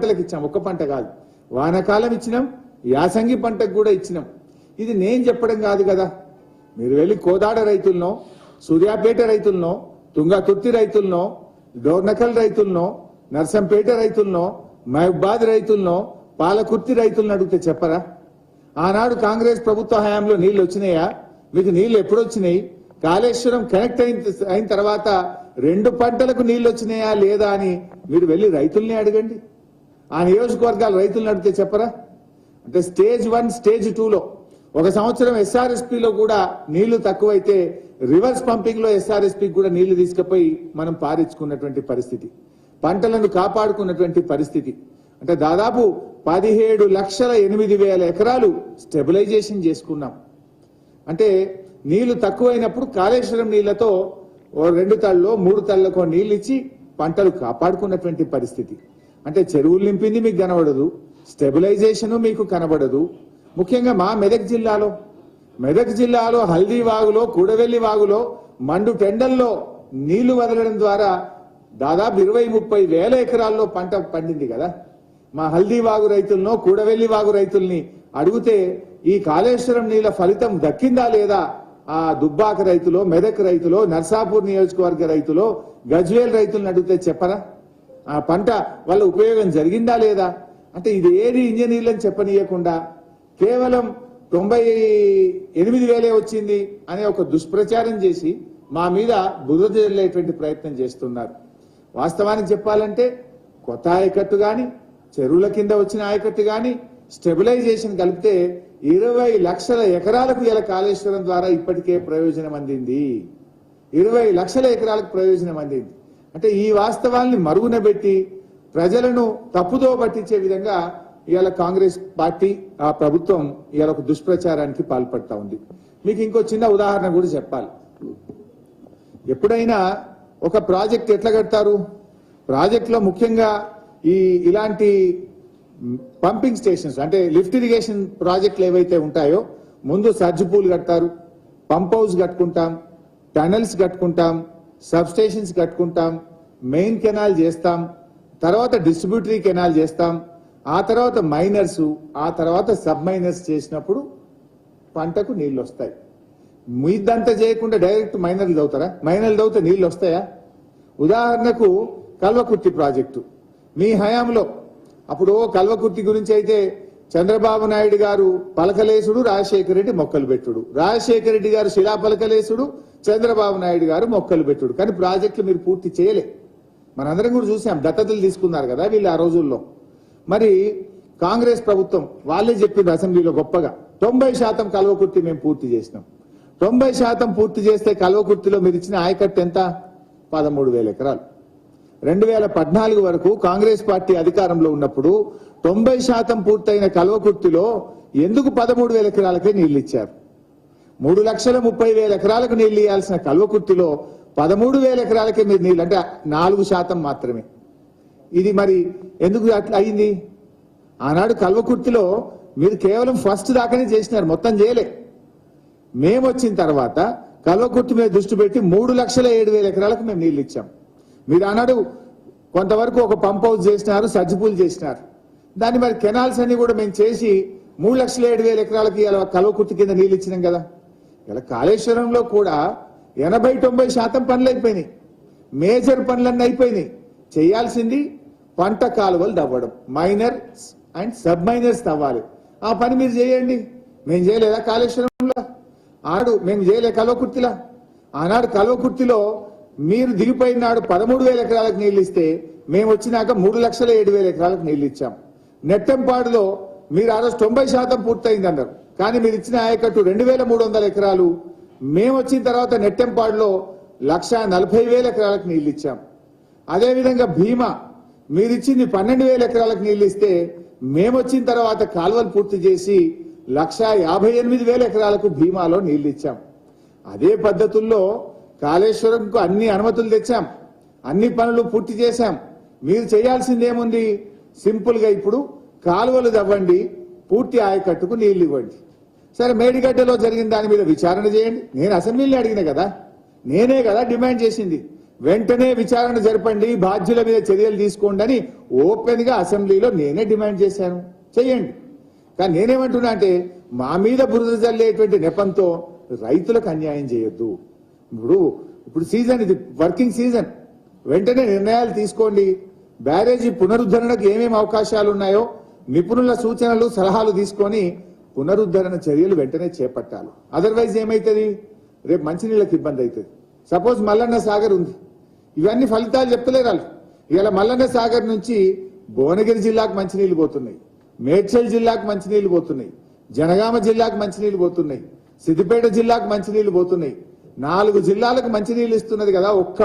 పంటలకు ఇచ్చాం, ఒక్క పంట కాదు, వానాకాలం ఇచ్చినాం, యాసంగి పంటకు కూడా ఇచ్చినాం. ఇది నేను చెప్పడం కాదు కదా, మీరు వెళ్ళి కోదాడ రైతులనో, సూర్యాపేట రైతులనో, తుంగతుర్తి రైతులనో, డోర్నకల్ రైతులనో, నర్సంపేట రైతులనో, మహబాద్ రైతులనో, పాలకుర్తి రైతులను అడిగితే చెప్పరా? ఆనాడు కాంగ్రెస్ ప్రభుత్వ హయాంలో నీళ్లు వచ్చినాయా? మీకు నీళ్లు ఎప్పుడు వచ్చినాయి? కాళేశ్వరం కనెక్ట్ అయిన తర్వాత 2 పంటలకు నీళ్లు వచ్చినాయా లేదా అని మీరు వెళ్ళి రైతుల్ని అడగండి. ఆ నియోజకవర్గాల రైతులను అడిగితే చెప్పరా? అంటే స్టేజ్ 1, స్టేజ్ 2లో ఒక సంవత్సరం ఎస్ఆర్ఎస్పీలో కూడా నీళ్లు తక్కువైతే రివర్స్ పంపింగ్ లో ఎస్ఆర్ఎస్పీకి కూడా నీళ్లు తీసుకుపోయి మనం పారించుకున్నటువంటి పరిస్థితి, పంటలను కాపాడుకున్నటువంటి పరిస్థితి. అంటే దాదాపు 17,08,000 ఎకరాలు స్టెబిలైజేషన్ చేసుకున్నాం. అంటే నీళ్లు తక్కువైనప్పుడు కాళేశ్వరం నీళ్లతో 2 తళ్ళలో 3 తళ్ళకో నీళ్లు ఇచ్చి పంటలు కాపాడుకున్నటువంటి పరిస్థితి. అంటే చెరువులు నింపింది మీకు కనబడదు, స్టెబిలైజేషన్ మీకు కనబడదు. ముఖ్యంగా మా మెదక్ జిల్లాలో హల్దీ వాగులో, కూడవెల్లి వాగులో మండు టెండల్లో నీళ్లు వదలడం ద్వారా దాదాపు 20-30 వేల ఎకరాల్లో పంట పండింది కదా. మా హల్దీ వాగు రైతులను, కూడవెల్లి వాగు రైతుల్ని అడిగితే ఈ కాళేశ్వరం నీళ్ల ఫలితం దక్కిందా లేదా? ఆ దుబ్బాక రైతులో, మెదక్ రైతులో, నర్సాపూర్ నియోజకవర్గ రైతులో, గజ్వేల్ రైతులను అడిగితే చెప్పరా? ఆ పంట వల్ల ఉపయోగం జరిగిందా లేదా? అంటే ఇది ఏది ఇంజనీర్లను చెప్పనీయకుండా కేవలం 98,000 వచ్చింది అనే ఒక దుష్ప్రచారం చేసి మా మీద బురద జల్లేటువంటి ప్రయత్నం చేస్తున్నారు. వాస్తవానికి చెప్పాలంటే కొత్త ఆయకట్టు గాని, చెరువుల కింద వచ్చిన ఆయకట్టు గాని, స్టెబిలైజేషన్ కలిపితే 20 లక్షల ఎకరాలకు ఇలా కాళేశ్వరం ద్వారా ఇప్పటికే ప్రయోజనం అందింది. 20 లక్షల ఎకరాలకు ప్రయోజనం అందింది. అంటే ఈ వాస్తవాల్ని మరుగున పెట్టి ప్రజలను తప్పుదో పట్టించే విధంగా ఇవాళ కాంగ్రెస్ పార్టీ, ఆ ప్రభుత్వం ఇవాళ ఒక దుష్ప్రచారానికి పాల్పడతా ఉంది. మీకు ఇంకో చిన్న ఉదాహరణ కూడా చెప్పాలి. ఎప్పుడైనా ఒక ప్రాజెక్ట్ ఎట్లా కడతారు? ప్రాజెక్ట్ లో ముఖ్యంగా ఇలాంటి పంపింగ్ స్టేషన్స్ అంటే లిఫ్ట్ ఇరిగేషన్ ప్రాజెక్టులు ఏవైతే ఉంటాయో ముందు సర్జ్ పూల్ కడతారు, పంప్ హౌస్ కట్టుకుంటాం, టనల్స్ కట్టుకుంటాం, సబ్ స్టేషన్స్ కట్టుకుంటాం, మెయిన్ కెనాల్ చేస్తాం, తర్వాత డిస్ట్రిబ్యూటరీ కెనాల్ చేస్తాం, ఆ తర్వాత మైనర్స్, ఆ తర్వాత సబ్ మైనర్స్ చేసినప్పుడు పంటకు నీళ్లు వస్తాయి. మీదంతా చేయకుండా డైరెక్ట్ మైనర్లు దవుతారా? మైనర్లు దవ్వుతే నీళ్లు వస్తాయా? ఉదాహరణకు కల్వకుర్తి ప్రాజెక్టు మీ హయాంలో, అప్పుడు కల్వకుర్తి గురించి అయితే చంద్రబాబు నాయుడు గారు పలకలేసుడు, రాజశేఖర రెడ్డి మొక్కలు పెట్టుడు, రాజశేఖర రెడ్డి గారు శిలా పలకలేసుడు, చంద్రబాబు నాయుడు గారు మొక్కలు పెట్టుడు. కానీ ప్రాజెక్టులు మీరు పూర్తి చేయలే. మనందరం కూడా చూసాం, దత్తతలు తీసుకున్నారు కదా వీళ్ళు ఆ రోజుల్లో. మరి కాంగ్రెస్ ప్రభుత్వం వాళ్ళే చెప్పింది అసెంబ్లీలో గొప్పగా 90% కల్వకుర్తి మేము పూర్తి చేసినాం. 90% పూర్తి చేస్తే కల్వకుర్తిలో మీరు ఇచ్చిన ఆయకట్టు ఎంత? 13,000 ఎకరాలు. 2014 వరకు కాంగ్రెస్ పార్టీ అధికారంలో ఉన్నప్పుడు 90% పూర్తయిన కల్వకుర్తిలో ఎందుకు 13,000 ఎకరాలకే నీళ్లు ఇచ్చారు? 3,30,000 ఎకరాలకు నీళ్లు ఇవ్వాల్సిన కల్వకుర్తిలో 13,000 ఎకరాలకే మీరు నీళ్ళు, అంటే 4% మాత్రమే. ఇది మరి ఎందుకు అట్లా అయింది? ఆనాడు కల్వకుర్తిలో మీరు కేవలం ఫస్ట్ దాకానే చేసినారు, మొత్తం చేయలే. మేము వచ్చిన తర్వాత కల్వకుర్తి మీద దృష్టి పెట్టి 3,07,000 ఎకరాలకు మేము నీళ్లు ఇచ్చాం. మీరు ఆనాడు కొంతవరకు ఒక పంప్ హౌస్ చేసినారు, సజ్జపూలు చేసినారు. దాన్ని మరి కెనాల్స్ అన్ని కూడా మేము చేసి 3,07,000 ఎకరాలకి ఇలా కల్వకుర్తి కింద నీళ్ళు ఇచ్చినాం కదా. ఇలా కాళేశ్వరంలో కూడా 80-90% పనులు అయిపోయినాయి, మేజర్ పనులన్నీ అయిపోయినాయి. చేయాల్సింది పంట కాలువలు తవ్వడం, మైనర్స్ అండ్ సబ్ మైనర్స్ తవ్వాలి. ఆ పని మీరు చేయండి. మేము చేయలేదా కాళేశ్వరంలో? ఆనాడు మేము చేయలే కల్వకుర్తిలా? ఆనాడు కల్వకుర్తిలో మీరు దిగిపోయిన నాడు 13,000 ఎకరాలకు నీళ్లు ఇస్తే మేము వచ్చినాక 3,07,000 ఎకరాలకు నీళ్లు ఇచ్చాం. నెట్టంపాడులో మీరు ఆ రోజు 90% పూర్తయింది అన్నారు, కానీ మీరు ఇచ్చిన ఆయకట్టు 2,300 ఎకరాలు. మేము వచ్చిన తర్వాత నెట్టంపాడులో 1,40,000 ఎకరాలకు నీళ్లు ఇచ్చాం. అదేవిధంగా భీమా మీరిచ్చింది 12,000 ఎకరాలకు నీళ్లు ఇస్తే మేము వచ్చిన తర్వాత కాలువలు పూర్తి చేసి 1,58,000 ఎకరాలకు భీమాలో నీళ్లు ఇచ్చాం. అదే పద్ధతుల్లో కాళేశ్వరంకు అన్ని అనుమతులు తెచ్చాం, అన్ని పనులు పూర్తి చేశాం. మీరు చేయాల్సింది ఏముంది? సింపుల్ గా ఇప్పుడు కాలువలు తవ్వండి, పూర్తి ఆయకట్టుకు నీళ్లు ఇవ్వండి. సరే, మేడిగడ్డలో జరిగిన దాని మీద విచారణ చేయండి. నేను అసెంబ్లీలో అడిగిన కదా, నేనే కదా డిమాండ్ చేసింది. వెంటనే విచారణ జరపండి, బాధ్యుల మీద చర్యలు తీసుకోండి అని ఓపెన్ గా అసెంబ్లీలో నేనే డిమాండ్ చేశాను. చెయ్యండి. కానీ నేనేమంటున్నా అంటే మా మీద బురద జల్లేటువంటి నెపంతో రైతులకు అన్యాయం చేయొద్దు. ఇప్పుడు సీజన్ ఇది, వర్కింగ్ సీజన్. వెంటనే నిర్ణయాలు తీసుకోండి. బ్యారేజీ పునరుద్ధరణకు ఏమేమి అవకాశాలు ఉన్నాయో నిపుణుల సూచనలు సలహాలు తీసుకొని పునరుద్ధరణ చర్యలు వెంటనే చేపట్టాలి. అదర్వైజ్ ఏమైతుంది, రేపు మంచినీళ్ళకి ఇబ్బంది అవుతుంది. సపోజ్ మల్లన్న సాగర్ ఉంది, ఇవన్నీ ఫలితాలు చెప్తలేరు వాళ్ళు. ఇలా మల్లన్న సాగర్ నుంచి భువనగిరి జిల్లాకు మంచినీళ్లు పోతున్నాయి, మేడ్చల్ జిల్లాకు మంచినీళ్లు పోతున్నాయి, జనగామ జిల్లాకు మంచినీళ్లు పోతున్నాయి, సిద్దిపేట జిల్లాకు మంచినీళ్లు పోతున్నాయి. 4 జిల్లాలకు మంచినీళ్లు ఇస్తున్నది కదా ఒక్క